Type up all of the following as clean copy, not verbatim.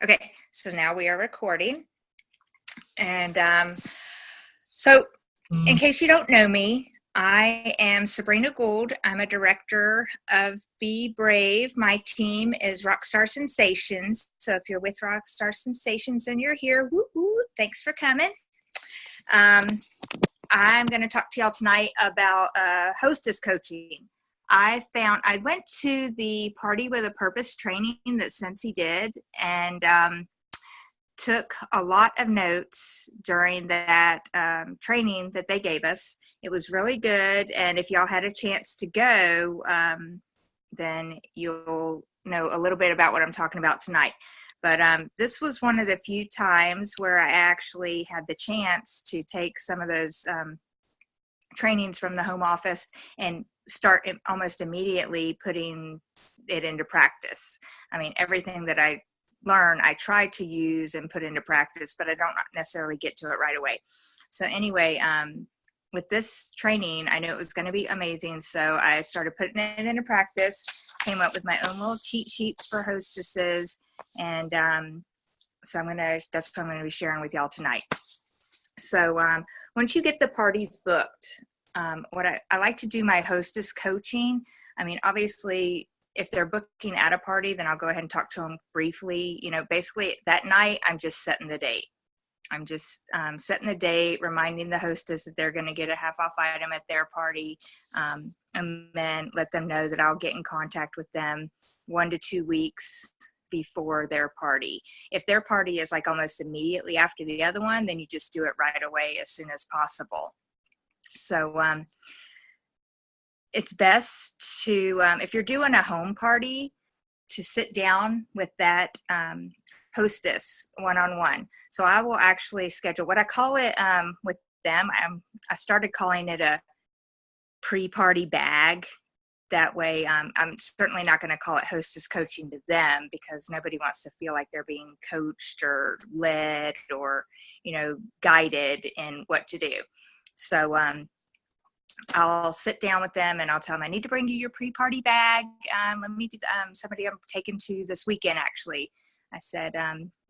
Okay, so now we are recording. And so, in case you don't know me, I am Sabrina Gould. I'm a director of Be Brave. My team is Rockstar Sensations. So, if you're with Rockstar Sensations and you're here, woo-hoo, thanks for coming. Um, I'm going to talk to y'all tonight about hostess coaching. I went to the Party with a Purpose training that Cincy did, and took a lot of notes during that training that they gave us. It was really good, and if y'all had a chance to go, then you'll know a little bit about what I'm talking about tonight. But this was one of the few times where I actually had the chance to take some of those trainings from the home office and start almost immediately putting it into practice. I mean, everything that I learn, I try to use and put into practice, but I don't necessarily get to it right away. So anyway, with this training, I knew it was going to be amazing. So I started putting it into practice, came up with my own little cheat sheets for hostesses. And so that's what I'm going to be sharing with y'all tonight. So once you get the parties booked, what I like to do my hostess coaching. I mean, obviously, if they're booking at a party, then I'll go ahead and talk to them briefly. You know, basically that night, I'm just setting the date. I'm just setting the date, reminding the hostess that they're going to get a half off item at their party, and then let them know that I'll get in contact with them 1 to 2 weeks before their party. If their party is like almost immediately after the other one, then you just do it right away as soon as possible. So it's best to, if you're doing a home party, to sit down with that hostess one-on-one. So I will actually schedule what I call it with them. I started calling it a pre-party bag. That way, I'm certainly not going to call it hostess coaching to them, because nobody wants to feel like they're being coached or led or, guided in what to do. So I'll sit down with them and I'll tell them, I need to bring you your pre-party bag. Let me do somebody I'm taking to this weekend, actually. I said,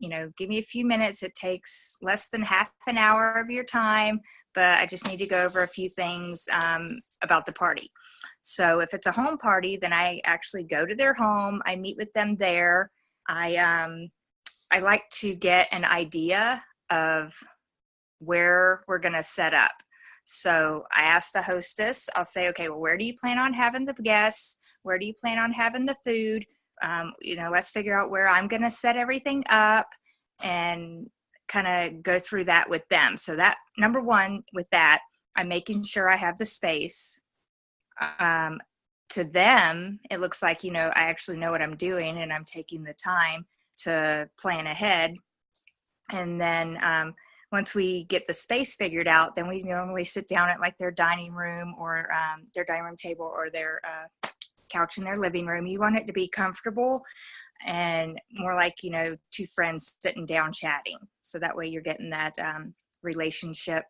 give me a few minutes. It takes less than half an hour of your time, but I just need to go over a few things about the party. So if it's a home party, then I actually go to their home. I meet with them there. I like to get an idea of where we're going to set up. So I ask the hostess, I'll say, okay, well, where do you plan on having the guests? Where do you plan on having the food? Let's figure out where I'm going to set everything up and kind of go through that with them. So that, number one, with that, I'm making sure I have the space. To them, it looks like, I actually know what I'm doing and I'm taking the time to plan ahead. And then once we get the space figured out, then we normally sit down at like their dining room or their dining room table or their couch in their living room. You want it to be comfortable and more like, two friends sitting down chatting. So that way you're getting that relationship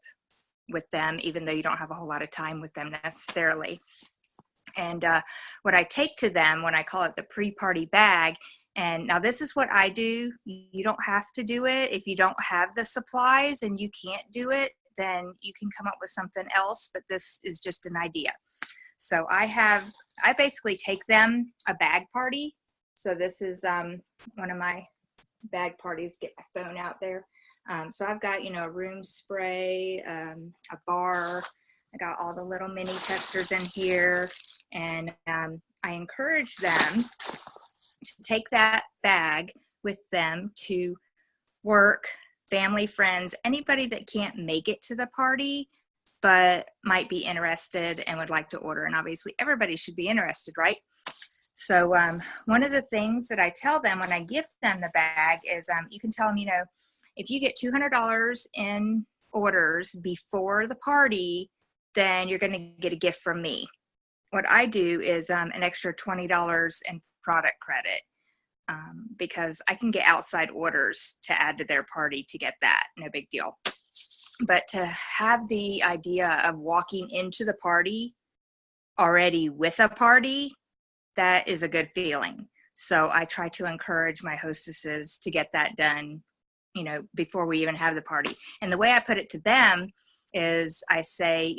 with them, even though you don't have a whole lot of time with them necessarily. And what I take to them when I call it the pre-party bag, and now this is what I do. You don't have to do it. If you don't have the supplies and you can't do it, then you can come up with something else, but this is just an idea. So I basically take them a bag party. So this is one of my bag parties. Get my phone out there. So I've got, a room spray, a bar. I got all the little mini testers in here. And I encourage them to take that bag with them to work, family, friends, anybody that can't make it to the party but might be interested and would like to order. And obviously everybody should be interested, right? So one of the things that I tell them when I give them the bag is you can tell them, if you get $200 in orders before the party, then you're going to get a gift from me. What I do is an extra $20 in product credit because I can get outside orders to add to their party to get that. No big deal. But to have the idea of walking into the party already with a party, that is a good feeling. So I try to encourage my hostesses to get that done, before we even have the party. And the way I put it to them is I say,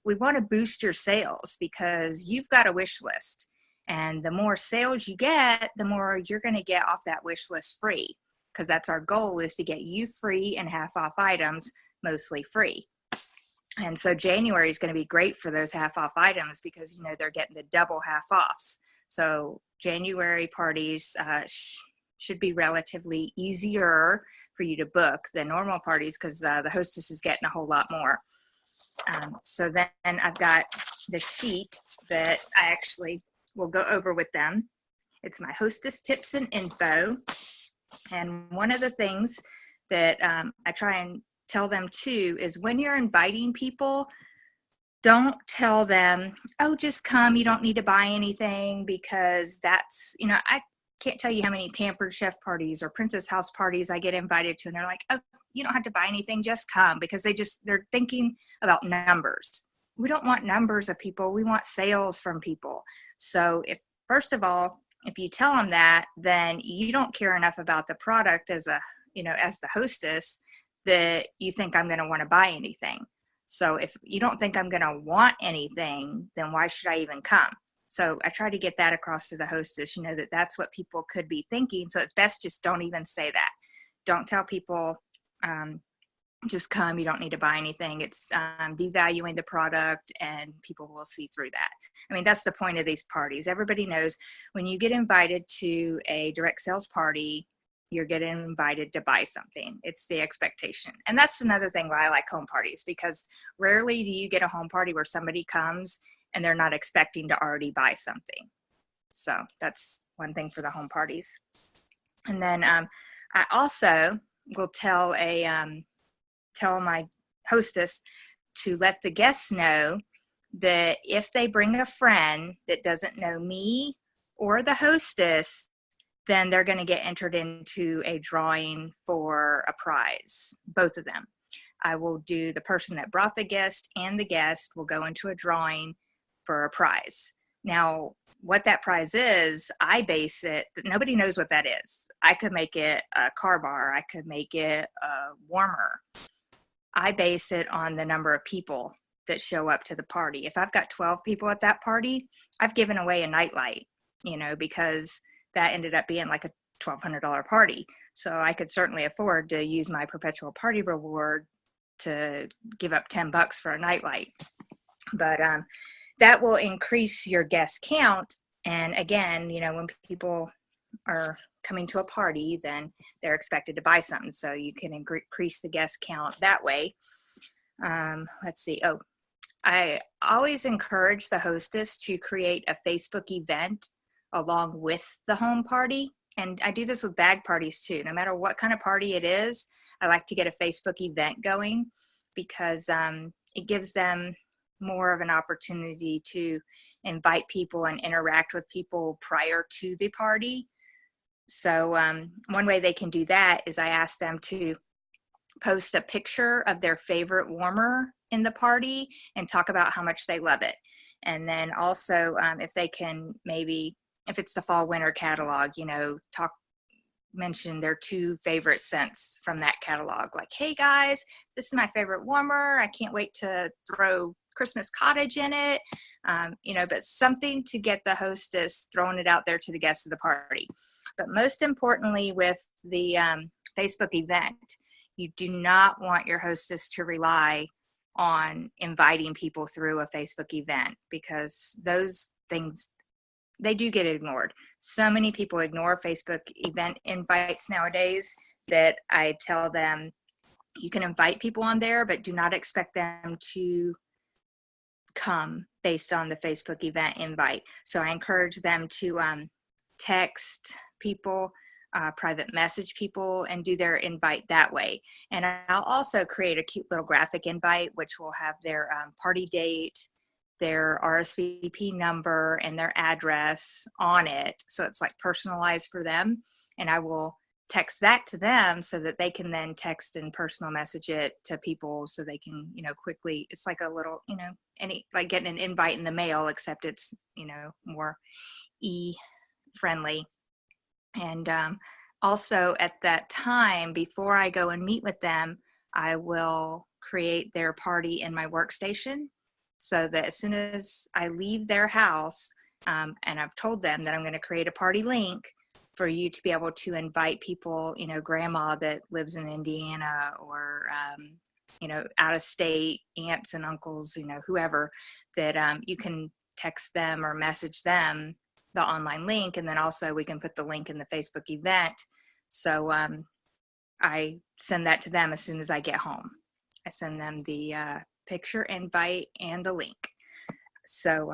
we want to boost your sales because you've got a wish list. And the more sales you get, the more you're going to get off that wish list free. Because that's our goal, is to get you free and half off items, mostly free. And so January is going to be great for those half off items because, they're getting the double half offs. So January parties should be relatively easier for you to book than normal parties because the hostess is getting a whole lot more. So then I've got the sheet that I actually will go over with them. It's my hostess tips and info. And one of the things that I try and tell them too is when you're inviting people, don't tell them, oh, just come, you don't need to buy anything, because that's, I can't tell you how many Pampered Chef parties or Princess House parties I get invited to, and they're like, oh, you don't have to buy anything, just come, because they're thinking about numbers. We don't want numbers of people, we want sales from people. So first of all, if you tell them that, then you don't care enough about the product as the hostess that you think I'm going to want to buy anything. So if you don't think I'm going to want anything, then why should I even come? So I try to get that across to the hostess, that's what people could be thinking. So it's best just don't even say that. Don't tell people, just come, you don't need to buy anything. It's devaluing the product, and people will see through that. I mean, that's the point of these parties. Everybody knows when you get invited to a direct sales party, you're getting invited to buy something. It's the expectation. And that's another thing why I like home parties, because rarely do you get a home party where somebody comes and they're not expecting to already buy something. So that's one thing for the home parties. And then I also will tell my hostess to let the guests know that if they bring a friend that doesn't know me or the hostess, then they're going to get entered into a drawing for a prize, both of them. I will do the person that brought the guest, and the guest will go into a drawing for a prize. Now, what that prize is, I base it, nobody knows what that is. I could make it a car bar, I could make it a warmer. I base it on the number of people that show up to the party. If I've got 12 people at that party, I've given away a nightlight, because that ended up being like a $1,200 party. So I could certainly afford to use my perpetual party reward to give up $10 for a nightlight. But that will increase your guest count. And again, when people are coming to a party, then they're expected to buy something. So you can increase the guest count that way. Let's see. Oh, I always encourage the hostess to create a Facebook event along with the home party. And I do this with bag parties too. No matter what kind of party it is, I like to get a Facebook event going because it gives them more of an opportunity to invite people and interact with people prior to the party. So one way they can do that is I ask them to post a picture of their favorite warmer in the party and talk about how much they love it. And then also if they can maybe, if it's the fall winter catalog, mention their 2 favorite scents from that catalog. Like, hey guys, this is my favorite warmer. I can't wait to throw Christmas cottage in it. But something to get the hostess throwing it out there to the guests of the party. But most importantly with the Facebook event, you do not want your hostess to rely on inviting people through a Facebook event, because those things, they do get ignored. So many people ignore Facebook event invites nowadays that I tell them, you can invite people on there, but do not expect them to come based on the Facebook event invite. So I encourage them to text people, private message people, and do their invite that way. And I'll also create a cute little graphic invite, which will have their party date, their RSVP number, and their address on it. So it's like personalized for them. And I will text that to them so that they can then text and personal message it to people so they can, quickly, it's like a little, like getting an invite in the mail, except it's, more friendly. And also at that time, before I go and meet with them, I will create their party in my workstation so that as soon as I leave their house, and I've told them that I'm going to create a party link for you to be able to invite people, you know, grandma that lives in Indiana, or, you know, out of state, aunts and uncles, you know, whoever, that you can text them or message them the online link. And then also we can put the link in the Facebook event. So I send that to them as soon as I get home. I send them the picture invite and the link. So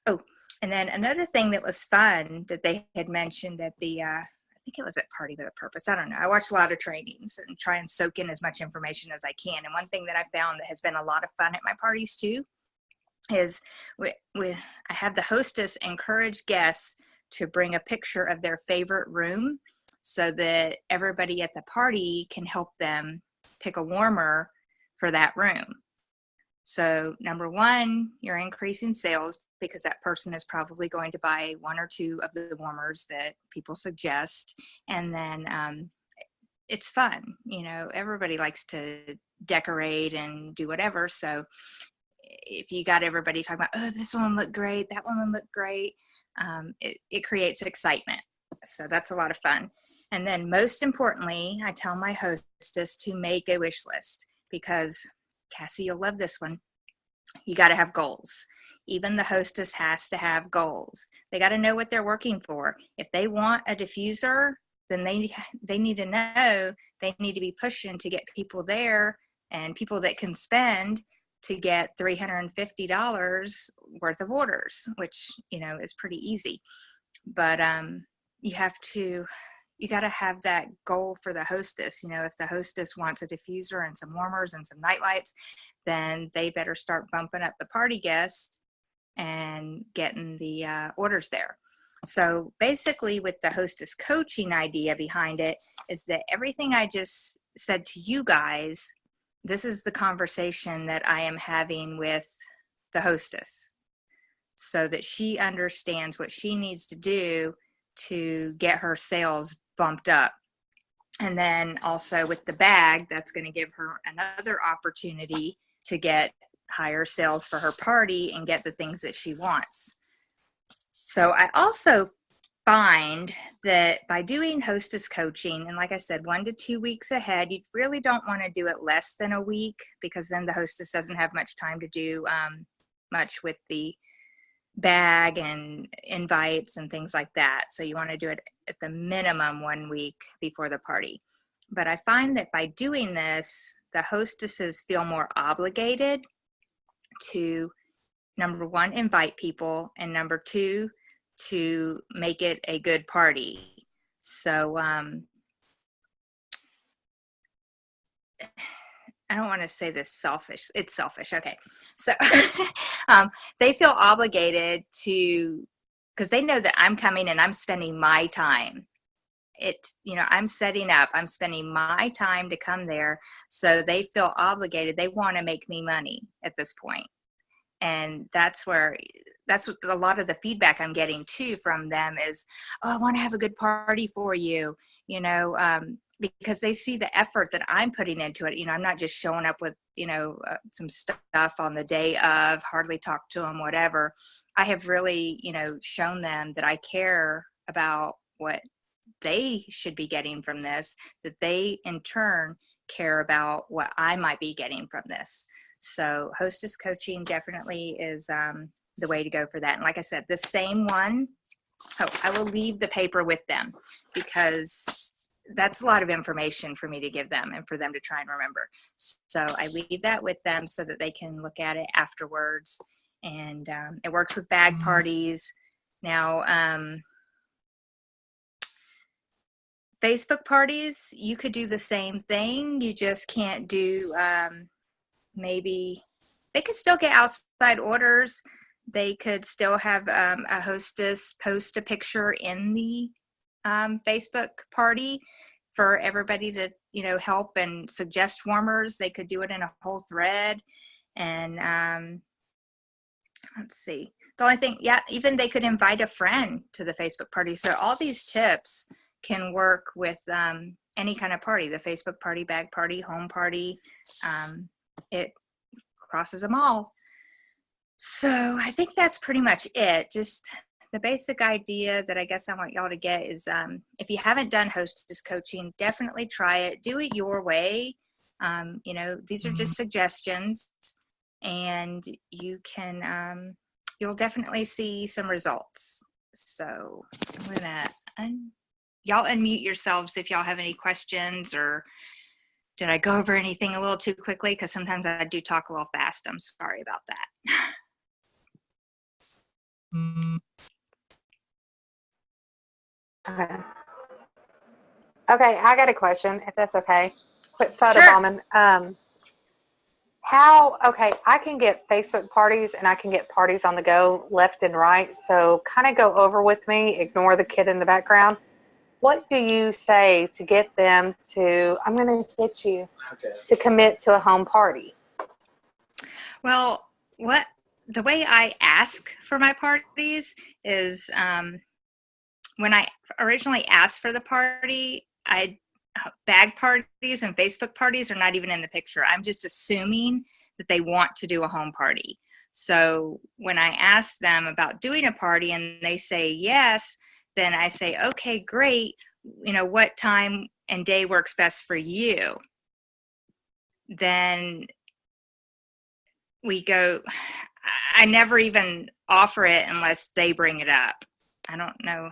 oh, and then another thing that was fun that they had mentioned at the, I think it was at Party with a Purpose. I don't know. I watch a lot of trainings and try and soak in as much information as I can. And one thing that I found that has been a lot of fun at my parties too is I have the hostess encourage guests to bring a picture of their favorite room so that everybody at the party can help them pick a warmer for that room. So number one, you're increasing sales because that person is probably going to buy one or two of the warmers that people suggest. And then it's fun. You know, everybody likes to decorate and do whatever. So if you got everybody talking about, oh, this one looked great, that one looked great, it creates excitement. So that's a lot of fun. And then most importantly, I tell my hostess to make a wish list, because Cassie, you'll love this one. You got to have goals. Even the hostess has to have goals. They got to know what they're working for. If they want a diffuser, then they need to know they need to be pushing to get people there, and people that can spend to get $350 worth of orders, which, you know, is pretty easy. But you got to have that goal for the hostess. You know, if the hostess wants a diffuser and some warmers and some night lights, then they better start bumping up the party guests and getting the orders there. So basically, with the hostess coaching idea behind it is that everything I just said to you guys, this is the conversation that I am having with the hostess so that she understands what she needs to do to get her sales bumped up. And then also with the bag, that's going to give her another opportunity to get higher sales for her party and get the things that she wants. So I also find that by doing hostess coaching, and like I said, 1 to 2 weeks ahead, you really don't want to do it less than a week, because then the hostess doesn't have much time to do much with the bag and invites and things like that. So you want to do it at the minimum 1 week before the party. But I find that by doing this, the hostesses feel more obligated to, number one, invite people, and number two, to make it a good party. So I don't want to say this selfish. It's selfish. Okay. So they feel obligated to, because they know that I'm coming and I'm spending my time. You know, I'm setting up, I'm spending my time to come there. So they feel obligated. They want to make me money at this point. And that's what a lot of the feedback I'm getting too from them is, oh, I want to have a good party for you, you know, because they see the effort that I'm putting into it. You know, I'm not just showing up with, you know, some stuff on the day of, hardly talk to them, whatever. I have really, you know, shown them that I care about what they should be getting from this, that they in turn care about what I might be getting from this. So hostess coaching definitely is the way to go for that. And like I said, the same one, I will leave the paper with them, because that's a lot of information for me to give them and for them to try and remember. So I leave that with them so that they can look at it afterwards. And it works with bag parties. Now, Facebook parties, you could do the same thing. You just can't do, maybe they could still get outside orders. They could still have a hostess post a picture in the Facebook party for everybody to, you know, help and suggest warmers. They could do it in a whole thread. And let's see. The only thing, yeah, even they could invite a friend to the Facebook party. So all these tips can work with any kind of party, the Facebook party, bag party, home party. It crosses them all. So I think that's pretty much it. Just the basic idea that I guess I want y'all to get is if you haven't done hostess coaching, definitely try it. Do it your way. These are just suggestions, and you can, you'll definitely see some results. So I'm gonna, y'all unmute yourselves if y'all have any questions, or did I go over anything a little too quickly? Because sometimes I do talk a little fast. I'm sorry about that. Okay, I got a question, if that's okay. Quick photo Sure. bombing. I can get Facebook parties and I can get parties on the go left and right. So kind of go over with me, ignore the kid in the background. What do you say to get them to, I'm going to hit you, to commit to a home party? Well, the way I ask for my parties is when I originally asked for the party, bag parties and Facebook parties are not even in the picture. I'm just assuming that they want to do a home party. So when I ask them about doing a party and they say yes, then I say, okay, great. What time and day works best for you? Then we go, I never even offer it unless they bring it up. I don't know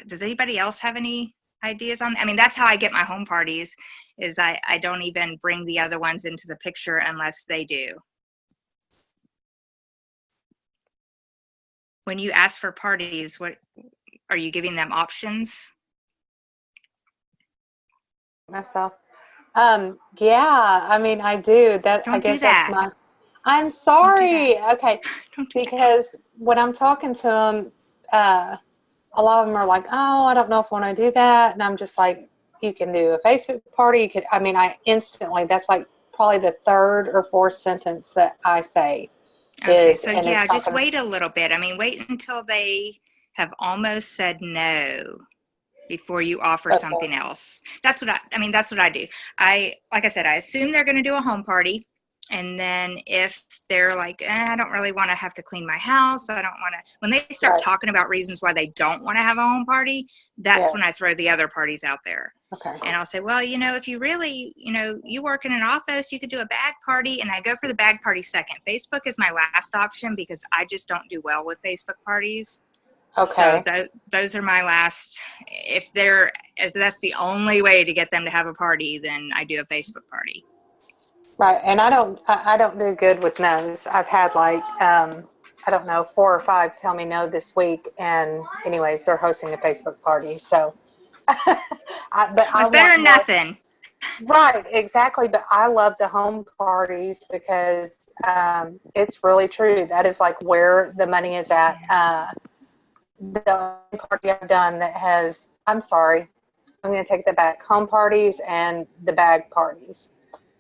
does anybody else have any ideas on? I mean, that's how I get my home parties, is I don't even bring the other ones into the picture unless they do. When you ask for parties, what are you giving them options? Myself. Yeah, I mean, I do. I guess that's my, I'm sorry. Okay. Because when I'm talking to them, a lot of them are like, oh, I don't know if I want to do that. And I'm just like, you can do a Facebook party. That's like probably the third or fourth sentence that I say. Okay, so yeah, just wait a little bit. I mean, wait until they have almost said no before you offer something else. That's what I do. Like I said, I assume they're going to do a home party. And then if they're like, I don't really want to have to clean my house, I don't want to, when they start talking about reasons why they don't want to have a home party, that's when I throw the other parties out there. Okay. And I'll say, well, if you really, you work in an office, you could do a bag party. And I go for the bag party second. Facebook is my last option because I just don't do well with Facebook parties. Okay. So those are my last. If that's the only way to get them to have a party, then I do a Facebook party. Right, and I don't do good with no's. I've had like I don't know, 4 or 5 tell me no this week, and anyways, they're hosting a Facebook party. So, It's better than nothing. Right, exactly. But I love the home parties because it's really true. That is like where the money is at. The only party I've done that has, I'm sorry, I'm going to take that back. Home parties and the bag parties.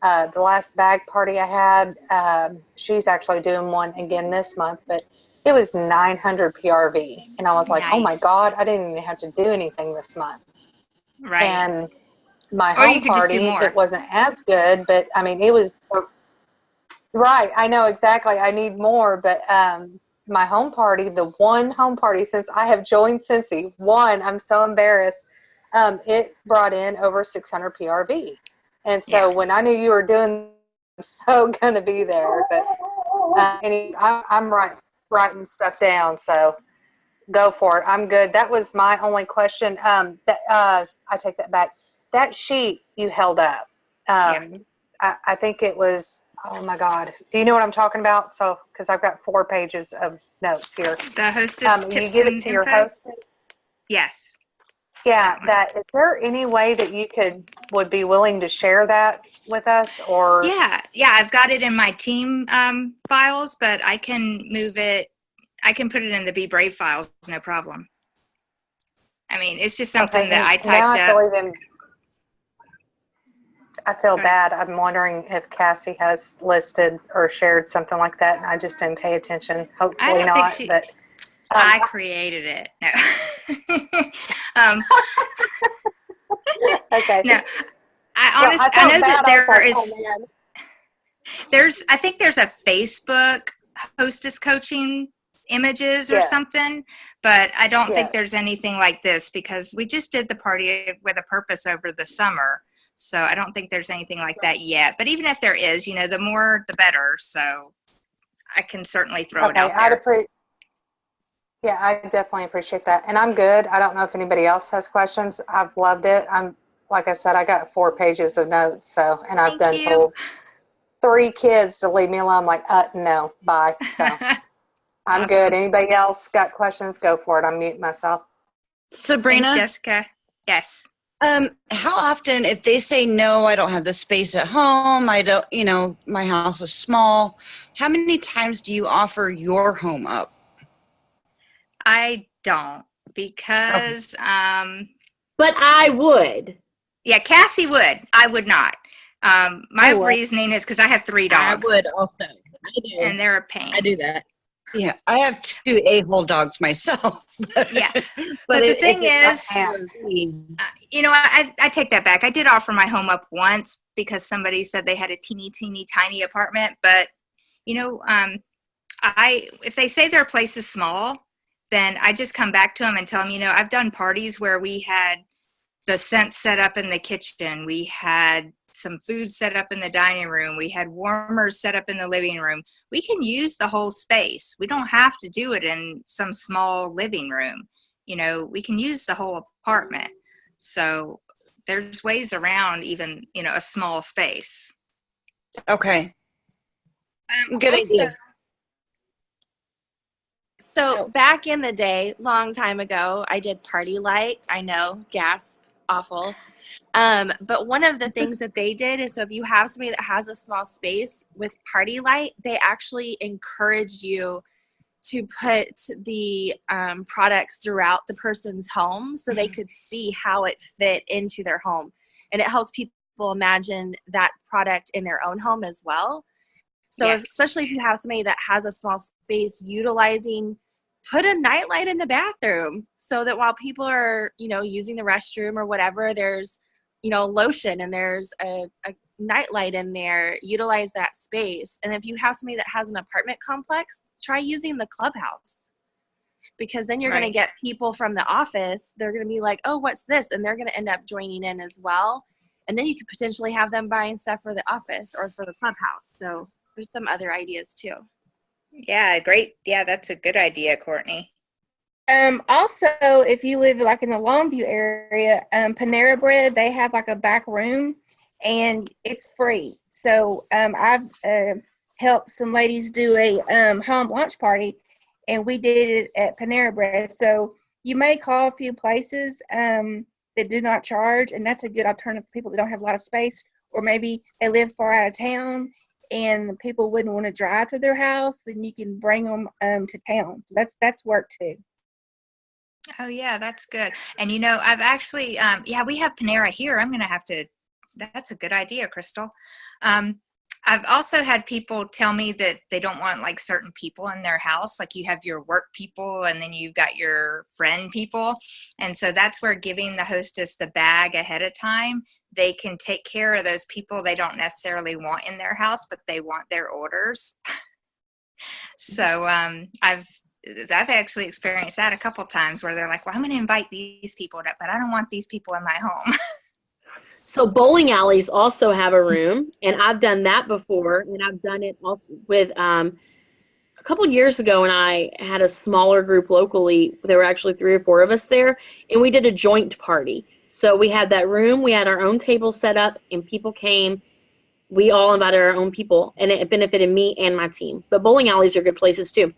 The last bag party I had, she's actually doing one again this month, but it was 900 PRV. And I was like, oh my God, I didn't even have to do anything this month. Right. And my home party, it wasn't as good, but I mean, it was, right, I know exactly. I need more, but my home party, the one home party since I have joined Cincy, I'm so embarrassed, it brought in over 600 PRV. And so when I knew you were doing, I'm so going to be there. But I'm writing stuff down, so go for it. I'm good. That was my only question. I take that back. That sheet you held up, I think it was, oh my God. Do you know what I'm talking about? So, because I've got 4 pages of notes here. The hostess tips you give it to your hostess? Yes. Yeah, is there any way that you would be willing to share that with us, or? Yeah, I've got it in my team files, but I can move it. I can put it in the Be Brave files, no problem. I mean, it's just something that I typed up. I feel bad. I'm wondering if Cassie has listed or shared something like that, and I just didn't pay attention. Hopefully not. I created it. No. um, Okay. no, I know that there is, oh, I think there's a Facebook hostess coaching images or yes, something, but I don't think yes. there's anything like this because we just did the party with a purpose over the summer. So I don't think there's anything like that yet. But even if there is, the more the better. So I can certainly throw it out there. Yeah, I definitely appreciate that. And I'm good. I don't know if anybody else has questions. I've loved it. Like I said, I got 4 pages of notes. So, and I've Thank done you. told 3 kids to leave me alone. I'm like, no, bye. So I'm good. Awesome. Anybody else got questions? Go for it. I'm muting myself. Sabrina? Thanks, Jessica. Yes. How often, if they say, no, I don't have the space at home, I don't, my house is small, how many times do you offer your home up? I don't because, but I would. Yeah, Cassie would. I would not. My reasoning is because I have 3 dogs. I would also. I do. And they're a pain. I do that. Yeah, I have 2 a-hole dogs myself. Yeah. But the thing is, I take that back. I did offer my home up once because somebody said they had a teeny, teeny, tiny apartment. But, if they say their place is small, then I just come back to them and tell them, I've done parties where we had the scent set up in the kitchen. We had some food set up in the dining room. We had warmers set up in the living room. We can use the whole space. We don't have to do it in some small living room. We can use the whole apartment. So there's ways around even, a small space. Okay. Good idea. So back in the day, long time ago, I did Party Light. I know, gasp, awful. But one of the things that they did is, so if you have somebody that has a small space with Party Light, they actually encouraged you to put the products throughout the person's home so they could see how it fit into their home. And it helps people imagine that product in their own home as well. So yes. Especially if you have somebody that has a small space, put a nightlight in the bathroom so that while people are, using the restroom or whatever, there's, lotion and there's a nightlight in there. Utilize that space. And if you have somebody that has an apartment complex, try using the clubhouse, because then you're going to get people from the office. They're going to be like, oh, what's this? And they're going to end up joining in as well. And then you could potentially have them buying stuff for the office or for the clubhouse. So there's some other ideas too. Yeah, great. Yeah, that's a good idea, Courtney. Also, if you live like in the Longview area, Panera Bread, they have like a back room and it's free. So I've helped some ladies do a home lunch party, and we did it at Panera Bread. So you may call a few places that do not charge, and that's a good alternative for people that don't have a lot of space, or maybe they live far out of town and people wouldn't want to drive to their house. Then you can bring them to town. So that's work too. Oh yeah, that's good. And I've actually, we have Panera here. I'm going to have to, that's a good idea, Crystal. I've also had people tell me that they don't want like certain people in their house. Like you have your work people and then you've got your friend people. And so that's where giving the hostess the bag ahead of time, they can take care of those people they don't necessarily want in their house, but they want their orders. So I've actually experienced that a couple times where they're like, well, I'm going to invite these people, but I don't want these people in my home. So bowling alleys also have a room, and I've done that before, and I've done it also with a couple years ago when I had a smaller group locally. There were actually 3 or 4 of us there, and we did a joint party. So we had that room, we had our own table set up, and people came. We all invited our own people, and it benefited me and my team. But bowling alleys are good places too.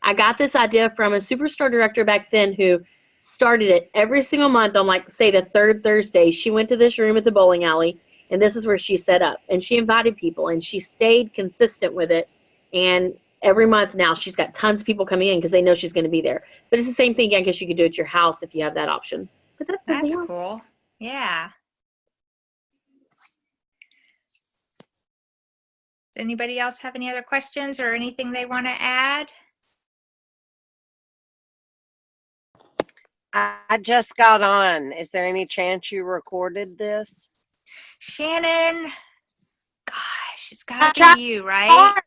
I got this idea from a superstar director back then who started it every single month on, like, say, the 3rd Thursday. She went to this room at the bowling alley, and this is where she set up. And she invited people, and she stayed consistent with it. And every month now she's got tons of people coming in because they know she's going to be there. But it's the same thing, I guess you could do at your house if you have that option. But that's cool. Yeah. Does anybody else have any other questions or anything they want to add? I just got on. Is there any chance you recorded this? Shannon, gosh, it's got to be you, right?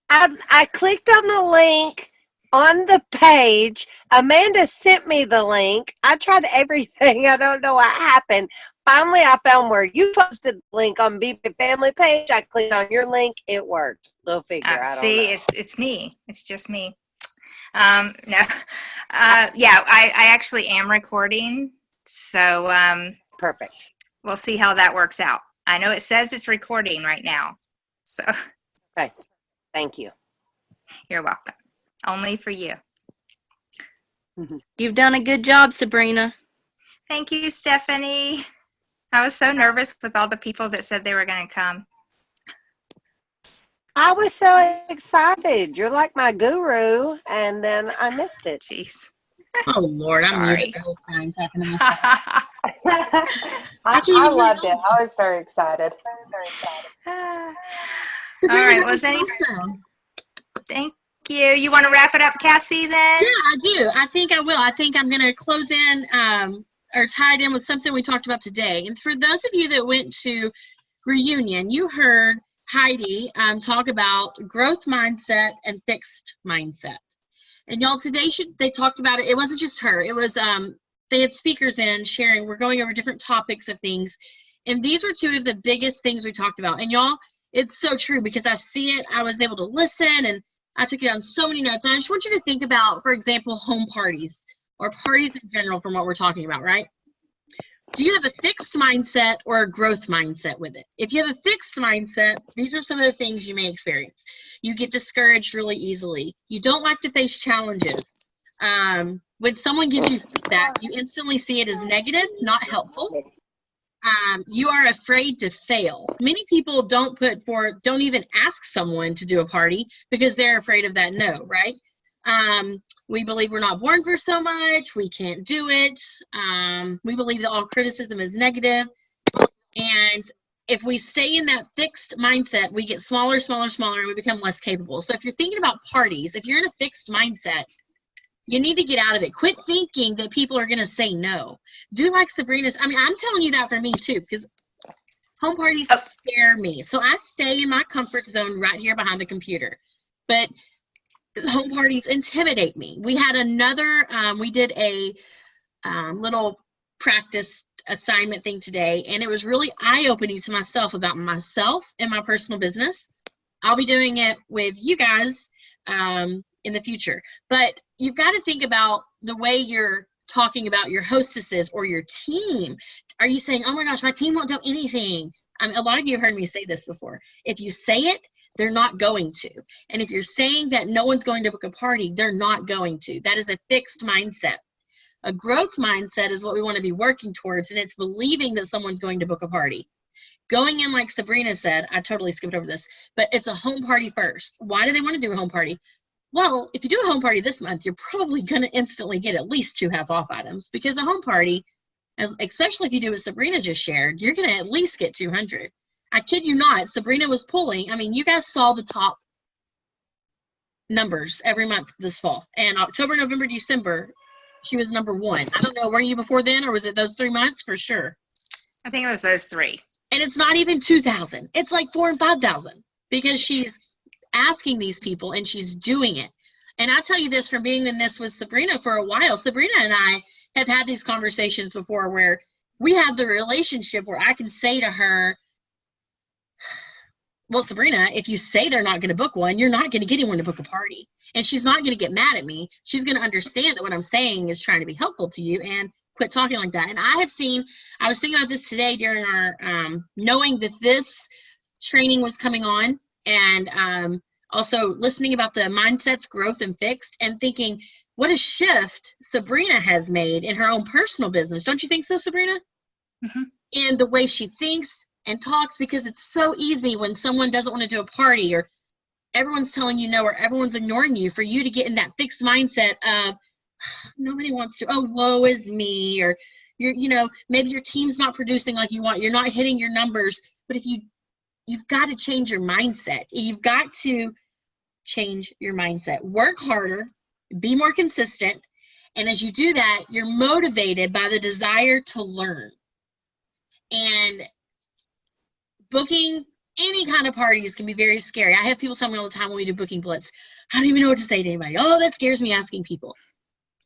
I clicked on the link on the page. Amanda sent me the link. I tried everything. I don't know what happened. Finally, I found where you posted the link on BB Family page. I clicked on your link. It worked. Go figure. I don't know. It's me. It's just me. No. Yeah, I actually am recording. So Perfect. We'll see how that works out. I know it says it's recording right now. So Okay. Thank you. You're welcome. Only for you. You've done a good job, Sabrina. Thank you, Stephanie. I was so nervous with all the people that said they were going to come. I was so excited. You're like my guru, and then I missed it. Jeez. Oh, Lord, I'm muted the whole time talking to myself. I loved it. I was very excited. All right. Was any? Thank you. You want to wrap it up, Cassie, then? Yeah, I do. I think I will. I think I'm going to close in or tie it in with something we talked about today. And for those of you that went to Reunion, you heard Heidi talk about growth mindset and fixed mindset. And y'all, today they talked about it. It wasn't just her. It was they had speakers in sharing. We're going over different topics of things. And these were two of the biggest things we talked about. And y'all, it's so true because I see it. I was able to listen and I took it on so many notes. And I just want you to think about, for example, home parties or parties in general from what we're talking about, right? Do you have a fixed mindset or a growth mindset with it? If you have a fixed mindset, these are some of the things you may experience. You get discouraged really easily. You don't like to face challenges. When someone gives you feedback, you instantly see it as negative, not helpful. You are afraid to fail. Many people don't even ask someone to do a party because they're afraid of that no, right? We believe we're not born for so much. We can't do it. We believe that all criticism is negative. And if we stay in that fixed mindset, we get smaller, smaller, smaller, and we become less capable. So if you're thinking about parties, if you're in a fixed mindset, you need to get out of it. Quit thinking that people are going to say no. Do like Sabrina's. I mean, I'm telling you that for me too, because home parties scare me. So I stay in my comfort zone right here behind the computer. But home parties intimidate me. We had another, we did a little practice assignment thing today, and it was really eye-opening to myself about myself and my personal business. I'll be doing it with you guys in the future. But you've got to think about the way you're talking about your hostesses or your team. Are you saying, oh my gosh, my team won't do anything? A lot of you have heard me say this before. If you say it, they're not going to. And if you're saying that no one's going to book a party, they're not going to. That is a fixed mindset. A growth mindset is what we want to be working towards, and it's believing that someone's going to book a party. Going in, like Sabrina said, I totally skipped over this, but it's a home party first. Why do they want to do a home party? Well, if you do a home party this month, you're probably going to instantly get at least 2 half-off items, because a home party, especially if you do what Sabrina just shared, you're going to at least get 200. I kid you not, Sabrina was pulling. I mean, you guys saw the top numbers every month this fall. And October, November, December, she was number 1. I don't know, were you before then, or was it those 3 months? For sure. I think it was those 3. And it's not even 2,000. It's like 4,000 and 5,000 because she's asking these people and she's doing it. And I tell you this from being in this with Sabrina for a while. Sabrina and I have had these conversations before where we have the relationship where I can say to her, well, Sabrina, if you say they're not going to book one, you're not going to get anyone to book a party. And she's not going to get mad at me. She's going to understand that what I'm saying is trying to be helpful to you and quit talking like that. And I was thinking about this today during our, knowing that this training was coming on, and also listening about the mindsets, growth and fixed, and thinking, what a shift Sabrina has made in her own personal business. Don't you think so, Sabrina? Mm-hmm. In the way she thinks and talks, because it's so easy when someone doesn't want to do a party or everyone's telling you no or everyone's ignoring you for you to get in that fixed mindset of nobody wants to, oh, woe is me, or maybe your team's not producing like you want, you're not hitting your numbers. But if you've got to change your mindset. You've got to change your mindset. Work harder, be more consistent, And as you do that, you're motivated by the desire to learn. And booking any kind of parties can be very scary. I have people tell me all the time when we do Booking Blitz, I don't even know what to say to anybody. Oh, that scares me asking people.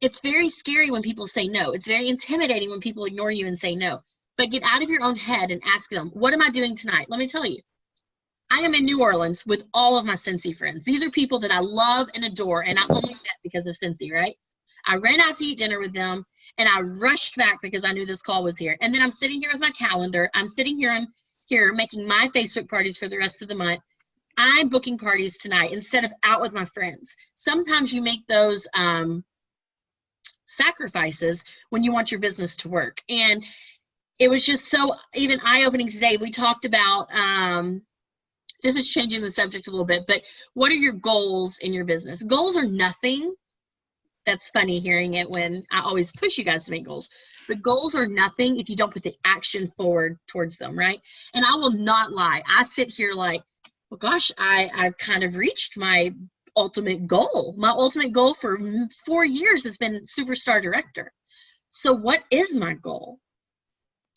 It's very scary when people say no. It's very intimidating when people ignore you and say no. But get out of your own head and ask them, what am I doing tonight? Let me tell you. I am in New Orleans with all of my Cincy friends. These are people that I love and adore, and I only met because of Cincy, right? I ran out to eat dinner with them, and I rushed back because I knew this call was here. And then I'm sitting here with my calendar. I'm sitting here making my Facebook parties for the rest of the month. I'm booking parties tonight instead of out with my friends. Sometimes you make those sacrifices when you want your business to work. And it was just so even eye-opening today. We talked about, this is changing the subject a little bit, but what are your goals in your business? Goals are nothing. That's funny hearing it when I always push you guys to make goals. But goals are nothing if you don't put the action forward towards them, right? And I will not lie. I sit here like, well, gosh, I've kind of reached my ultimate goal. My ultimate goal for 4 years has been Superstar Director. So what is my goal?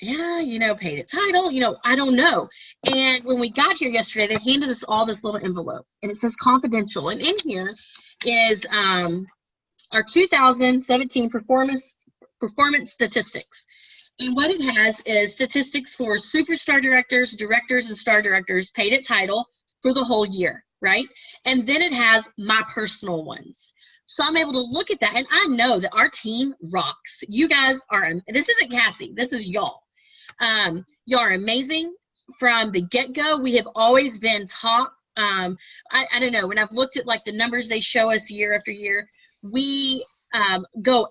Yeah, paid at title, I don't know. And when we got here yesterday, they handed us all this little envelope, and it says confidential. And in here is our 2017 performance statistics. And what it has is statistics for Superstar Directors, Directors, and Star Directors paid at title for the whole year, right? And then it has my personal ones. So I'm able to look at that, and I know that our team rocks. You guys are, this isn't Cassie, this is y'all. Y'all are amazing from the get-go. We have always been top. I don't know, when I've looked at like the numbers they show us year after year, we go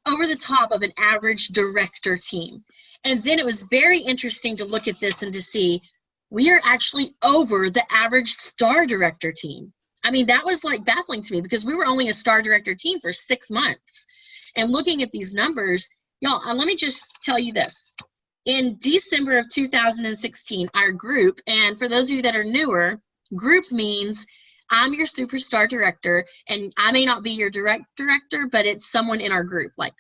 over the top of an average director team. And then it was very interesting to look at this and to see we are actually over the average star director team. I mean, that was like baffling to me because we were only a star director team for 6 months. And looking at these numbers, y'all, let me just tell you this. In December of 2016, our group, and for those of you that are newer, group means I'm your Superstar Director, and I may not be your direct director, but it's someone in our group. Like,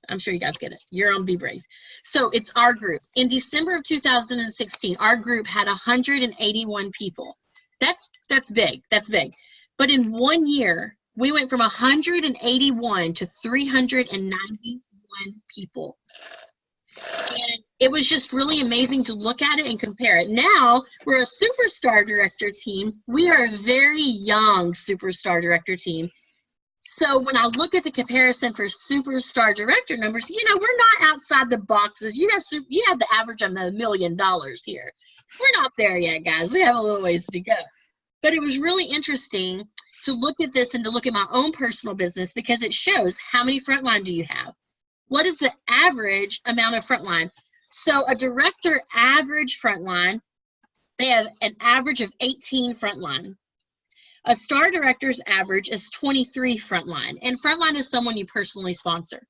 I'm sure you guys get it. You're on Be Brave. So it's our group. In December of 2016, our group had 181 people. That's big. That's big. But in 1 year, we went from 181 to 391 people. And it was just really amazing to look at it and compare it. Now, we're a Superstar Director team. We are a very young Superstar Director team. So when I look at the comparison for Superstar Director numbers, we're not outside the boxes. You have the average of $1 million here. We're not there yet, guys. We have a little ways to go. But it was really interesting to look at this and to look at my own personal business because it shows how many frontline do you have? What is the average amount of frontline? So a director average frontline, they have an average of 18 frontline. A star director's average is 23 frontline. And frontline is someone you personally sponsor.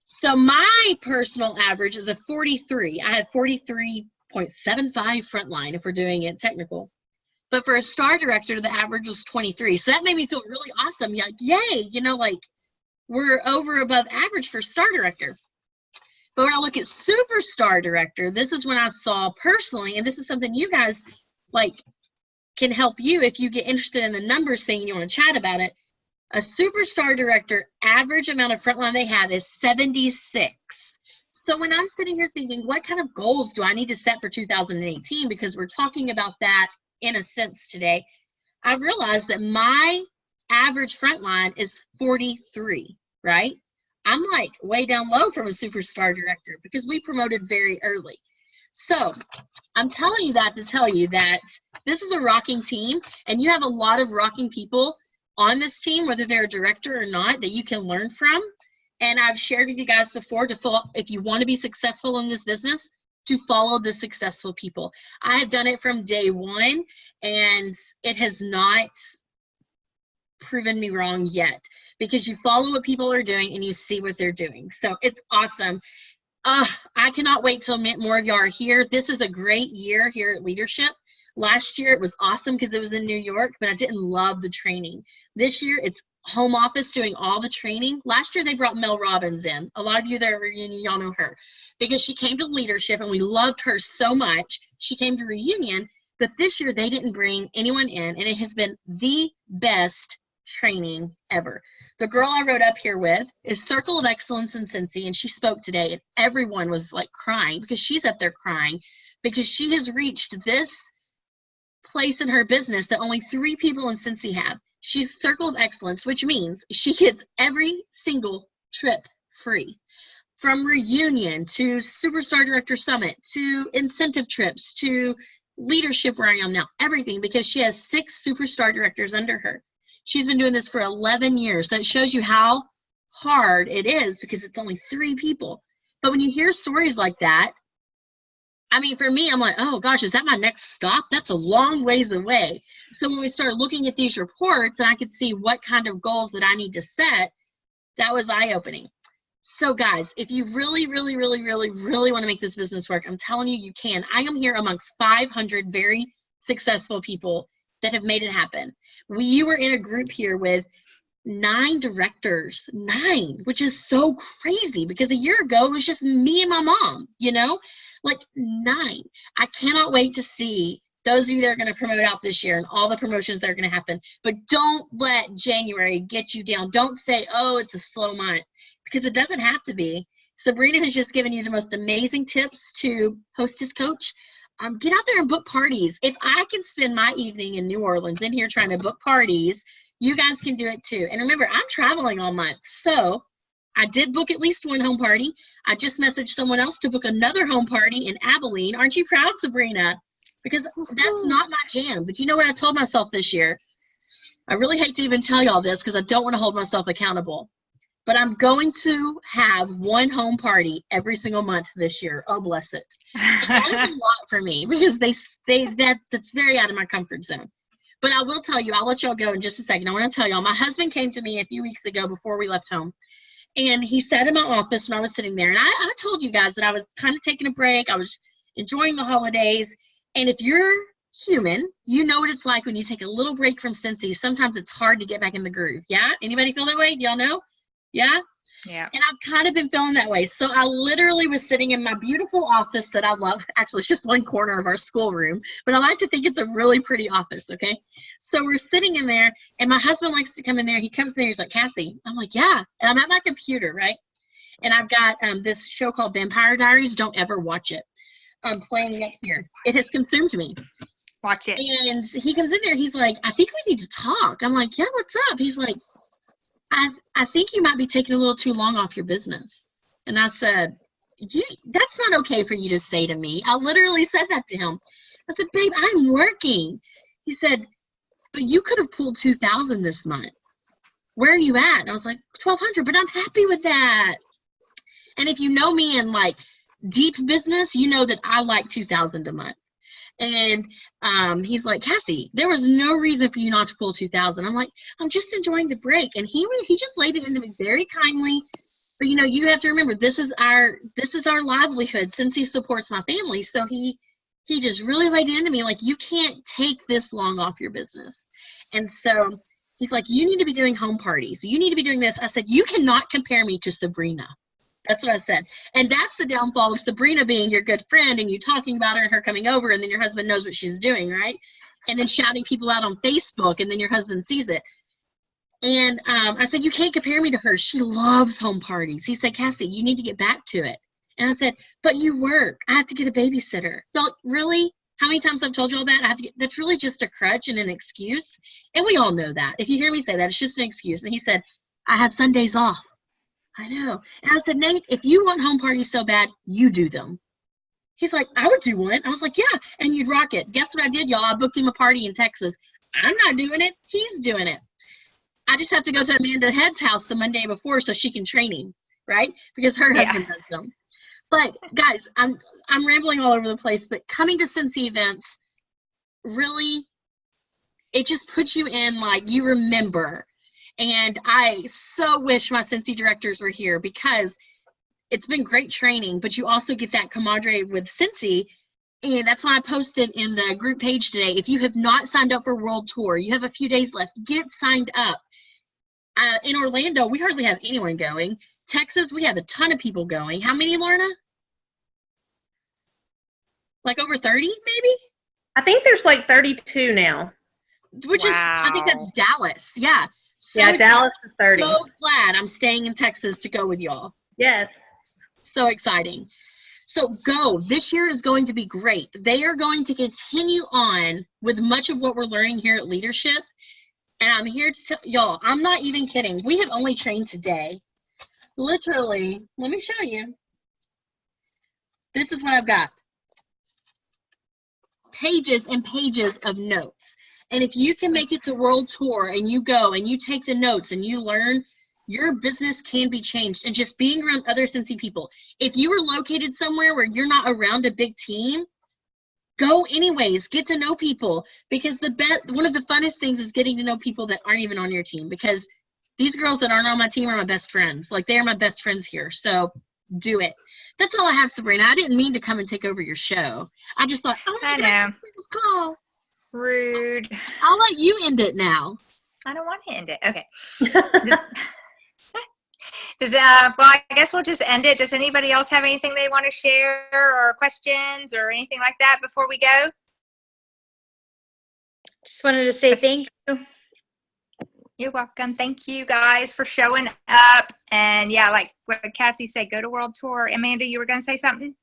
So my personal average is a 43. I have 43.75 frontline if we're doing it technical. But for a star director, the average was 23. So that made me feel really awesome. Like, yay, we're over above average for star director. But when I look at Superstar Director, this is when I saw personally, and this is something you guys can help you if you get interested in the numbers thing and you want to chat about it. A Superstar Director average amount of frontline they have is 76. So when I'm sitting here thinking, what kind of goals do I need to set for 2018? Because we're talking about that in a sense today. I realized that my average frontline is 43, right? I'm like way down low from a Superstar Director because we promoted very early. So I'm telling you that to tell you that this is a rocking team and you have a lot of rocking people on this team, whether they're a director or not, that you can learn from. And I've shared with you guys before if you want to be successful in this business, to follow the successful people. I have done it from day one and it has not proven me wrong yet because you follow what people are doing and you see what they're doing. So it's awesome. I cannot wait till more of y'all are here. This is a great year here at Leadership. Last year, it was awesome because it was in New York, but I didn't love the training. This year, it's home office doing all the training. Last year, they brought Mel Robbins in. A lot of you that are reunion, y'all know her because she came to leadership and we loved her so much. She came to reunion, but this year they didn't bring anyone in, and it has been the best training ever. The girl I wrote up here with is Circle of Excellence in Cincy, and she spoke today, and everyone was like crying because she's up there crying because she has reached this place in her business that only 3 people in Cincy have. She's Circle of Excellence, which means she gets every single trip free. From reunion to Superstar Director Summit to incentive trips to leadership where I am now, everything, because she has 6 superstar directors under her. She's been doing this for 11 years. So it shows you how hard it is because it's only 3 people. But when you hear stories like that, I mean, for me, I'm like, oh gosh, is that my next stop? That's a long ways away. So when we started looking at these reports and I could see what kind of goals that I need to set, that was eye-opening. So guys, if you really, really, really, really, really want to make this business work, I'm telling you, you can. I am here amongst 500 very successful people that have made it happen. You were in a group here with 9 directors, 9, which is so crazy because a year ago it was just me and my mom, you know, like 9. I cannot wait to see those of you that are going to promote out this year and all the promotions that are going to happen. But don't let January get you down. Don't say, oh, it's a slow month, because it doesn't have to be. Sabrina has just given you the most amazing tips to Hostess Coach. Get out there and book parties. If I can spend my evening in New Orleans in here trying to book parties, you guys can do it too. And remember, I'm traveling all month. So I did book at least 1 home party. I just messaged someone else to book another home party in Abilene. Aren't you proud, Sabrina? Because that's not my jam. But you know what I told myself this year? I really hate to even tell y'all this because I don't want to hold myself accountable. But I'm going to have 1 home party every single month this year. Oh, bless it. And that is a lot for me because that's very out of my comfort zone. But I will tell you, I'll let y'all go in just a second. I want to tell y'all, my husband came to me a few weeks ago before we left home. And he sat in my office when I was sitting there. And I told you guys that I was kind of taking a break. I was enjoying the holidays. And if you're human, you know what it's like when you take a little break from Cincy. Sometimes it's hard to get back in the groove. Yeah? Anybody feel that way? Do y'all know? Yeah? Yeah. And I've kind of been feeling that way. So I literally was sitting in my beautiful office that I love. Actually, it's just one corner of our schoolroom, but I like to think it's a really pretty office, okay? So we're sitting in there, and my husband likes to come in there. He comes in there, he's like, Cassie. I'm like, yeah. And I'm at my computer, right? And I've got this show called Vampire Diaries. Don't ever watch it. I'm playing up here. It has consumed me. Watch it. And he comes in there, he's like, I think we need to talk. I'm like, yeah, what's up? He's like, I think you might be taking a little too long off your business. And I said, that's not okay for you to say to me. I literally said that to him. I said, babe, I'm working. He said, but you could have pulled 2,000 this month. Where are you at? And I was like, 1,200, but I'm happy with that. And if you know me in like deep business, you know that I like 2,000 a month. And he's like, Cassie, there was no reason for you not to pull 2,000. I'm like, I'm just enjoying the break. And he just laid it into me very kindly. But you know, you have to remember, this is our livelihood since he supports my family. So he just really laid it into me like, you can't take this long off your business. And so he's like, you need to be doing home parties. You need to be doing this. I said, you cannot compare me to Sabrina. That's what I said. And that's the downfall of Sabrina being your good friend and you talking about her and her coming over, and then your husband knows what she's doing, right? And then shouting people out on Facebook, and then your husband sees it. And I said, you can't compare me to her. She loves home parties. He said, Cassie, you need to get back to it. And I said, but you work. I have to get a babysitter. Well, really? How many times I've told you all that? That's really just a crutch and an excuse. And we all know that. If you hear me say that, it's just an excuse. And he said, I have Sundays off. I know. And I said, Nate, if you want home parties so bad, you do them. He's like, I would do one. I was like, yeah, and you'd rock it. Guess what I did, y'all? I booked him a party in Texas. I'm not doing it. He's doing it. I just have to go to Amanda Head's house the Monday before so she can train him, right? Because her husband does them. But guys, I'm rambling all over the place, but coming to Cincy events, really, it just puts you in like, you remember. And I so wish my Cincy directors were here because it's been great training, but you also get that camaraderie with Cincy And that's why I posted in the group page today. If you have not signed up for World Tour, you have a few days left. Get signed up. In Orlando, we hardly have anyone going. Texas, we have a ton of people going. How many, Lorna? Like over 30, maybe? I think there's like 32 now. Which is, I think that's Dallas. Yeah. So yeah, Dallas is 30. So glad I'm staying in Texas to go with y'all. Yes. So exciting. So go. This year is going to be great. They are going to continue on with much of what we're learning here at Leadership. And I'm here to tell y'all, I'm not even kidding. We have only trained today. Literally, let me show you. This is what I've got. Pages and pages of notes. And if you can make it to World Tour and you go and you take the notes and you learn, your business can be changed. And just being around other Cincy people. If you are located somewhere where you're not around a big team, go anyways. Get to know people, because one of the funnest things is getting to know people that aren't even on your team, because these girls that aren't on my team are my best friends. Like, they are my best friends here. So do it. That's all I have, Sabrina. I didn't mean to come and take over your show. I just thought, I know. This call. Rude. I'll let you end it now. I don't want to end it. Okay. Well, I guess we'll just end it. Does anybody else have anything they want to share or questions or anything like that before we go? Just wanted to say thank you. You're welcome. Thank you guys for showing up. And yeah, like what Cassie said, go to World Tour. Amanda, you were going to say something?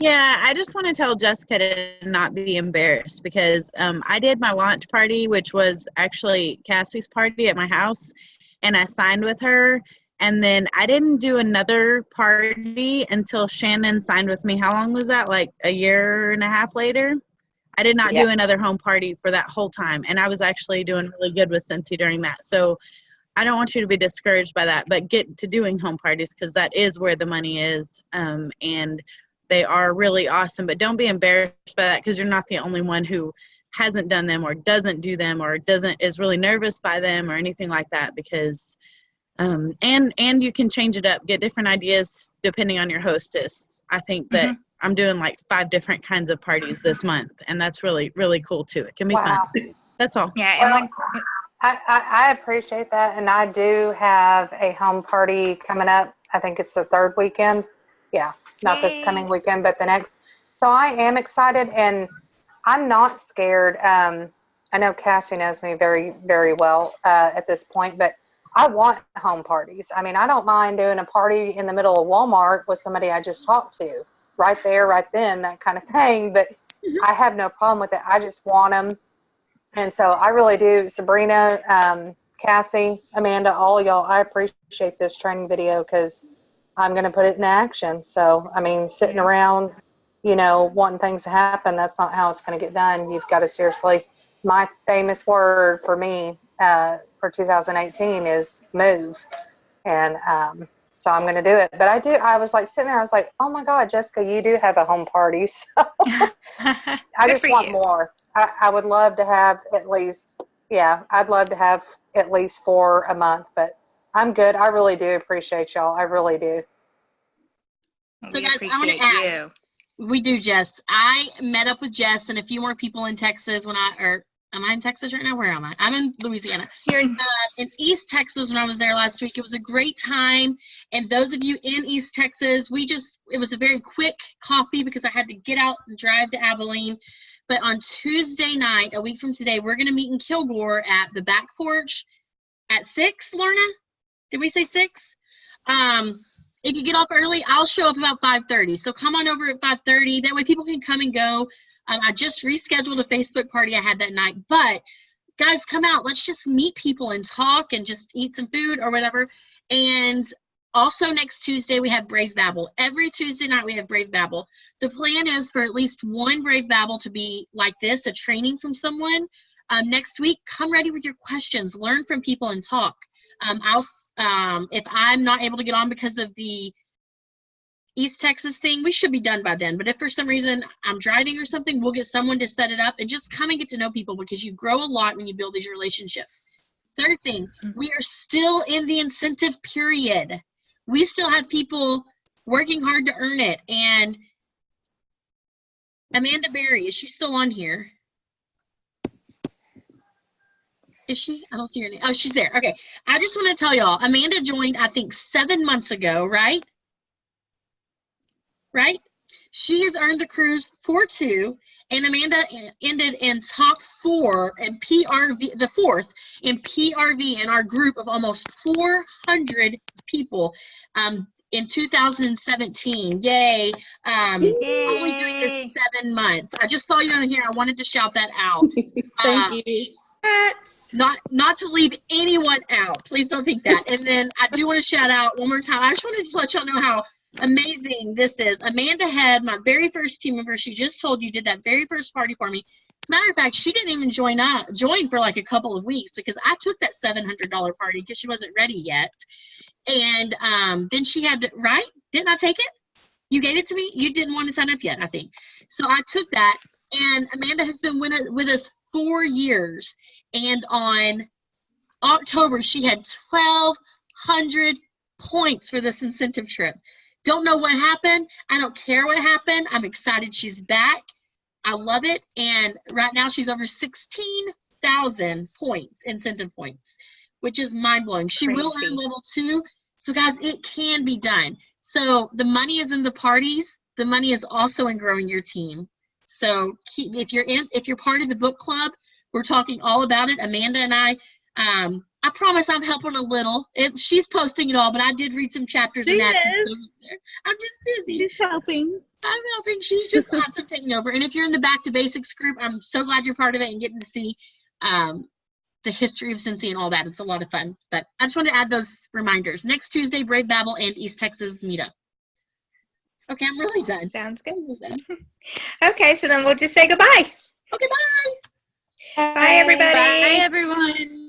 Yeah, I just want to tell Jessica to not be embarrassed, because I did my launch party, which was actually Cassie's party at my house, and I signed with her. And then I didn't do another party until Shannon signed with me. How long was that? Like a year and a half later? I did not do another home party for that whole time. And I was actually doing really good with Cincy during that. So I don't want you to be discouraged by that, but get to doing home parties, because that is where the money is. And they are really awesome. But don't be embarrassed by that, because you're not the only one who hasn't done them or doesn't do them or is really nervous by them or anything like that, because and you can change it up, get different ideas depending on your hostess. I think that I'm doing like 5 different kinds of parties this month, and that's really, really cool too. It can be fun. That's all. Yeah. Well, I appreciate that. And I do have a home party coming up. I think it's the 3rd weekend. Yeah. Not this coming weekend, but the next. So I am excited, and I'm not scared. I know Cassie knows me very, very well at this point, but I want home parties. I mean, I don't mind doing a party in the middle of Walmart with somebody I just talked to right there, right then, that kind of thing. But I have no problem with it. I just want them. And so I really do. Sabrina, Cassie, Amanda, all y'all, I appreciate this training video, because I'm going to put it in action. So, I mean, sitting around, wanting things to happen, that's not how it's going to get done. You've got to seriously, my famous word for me for 2018 is move. And so I'm going to do it. But I was like sitting there, I was like, oh my God, Jessica, you do have a home party. So I just want more. I would love to have at least, I'd love to have at least 4 a month, but I'm good. I really do appreciate y'all. I really do. So guys, I want to add, we do, Jess. I met up with Jess and a few more people in Texas am I in Texas right now? Where am I? I'm in Louisiana. Here in East Texas when I was there last week. It was a great time. And those of you in East Texas, it was a very quick coffee because I had to get out and drive to Abilene. But on Tuesday night, a week from today, we're going to meet in Kilgore at the back porch at 6, Lorna? Did we say 6? If you get off early, I'll show up about 5:30. So come on over at 5:30. That way people can come and go. I just rescheduled a Facebook party I had that night. But guys, come out. Let's just meet people and talk and just eat some food or whatever. And also next Tuesday, we have Brave Babble. Every Tuesday night, we have Brave Babble. The plan is for at least one Brave Babble to be like this, a training from someone. Next week, come ready with your questions. Learn from people and talk. If I'm not able to get on because of the East Texas thing, we should be done by then. But if for some reason I'm driving or something, we'll get someone to set it up and just come and get to know people, because you grow a lot when you build these relationships. Third thing, we are still in the incentive period. We still have people working hard to earn it. And Amanda Berry, is she still on here? Is she? I don't see her name. Oh, she's there. Okay. I just want to tell y'all, Amanda joined, I think, 7 months ago, right? Right? She has earned the cruise 4-2, and Amanda ended in top 4 in PRV, the 4th in PRV in our group of almost 400 people in 2017. Yay. Only doing this 7 months. I just saw you on here. I wanted to shout that out. Thank you. Not to leave anyone out. Please don't think that. And then I do want to shout out one more time. I just wanted to let y'all know how amazing this is. Amanda had my very first team member. She just told you, did that very first party for me. As a matter of fact, she didn't even join for like a couple of weeks because I took that $700 party because she wasn't ready yet. And then she had to, right? Didn't I take it? You gave it to me? You didn't want to sign up yet, I think. So I took that, and Amanda has been with us 4 years. And on October, she had 1,200 points for this incentive trip. Don't know what happened. I don't care what happened. I'm excited she's back. I love it. And right now she's over 16,000 points, incentive points, which is mind-blowing. She will earn level 2. So guys, it can be done. So the money is in the parties. The money is also in growing your team. So if you're part of the book club, we're talking all about it. Amanda and I promise I'm helping a little. She's posting it all, but I did read some chapters and that. I'm just busy. She's helping. I'm helping. She's just awesome taking over. And if you're in the Back to Basics group, I'm so glad you're part of it and getting to see the history of Cincy and all that. It's a lot of fun. But I just want to add those reminders. Next Tuesday, Brave Babble and East Texas meetup. Okay, I'm really done. Sounds good. Okay, so then we'll just say goodbye. Okay, bye. Bye, everybody. Bye, everyone.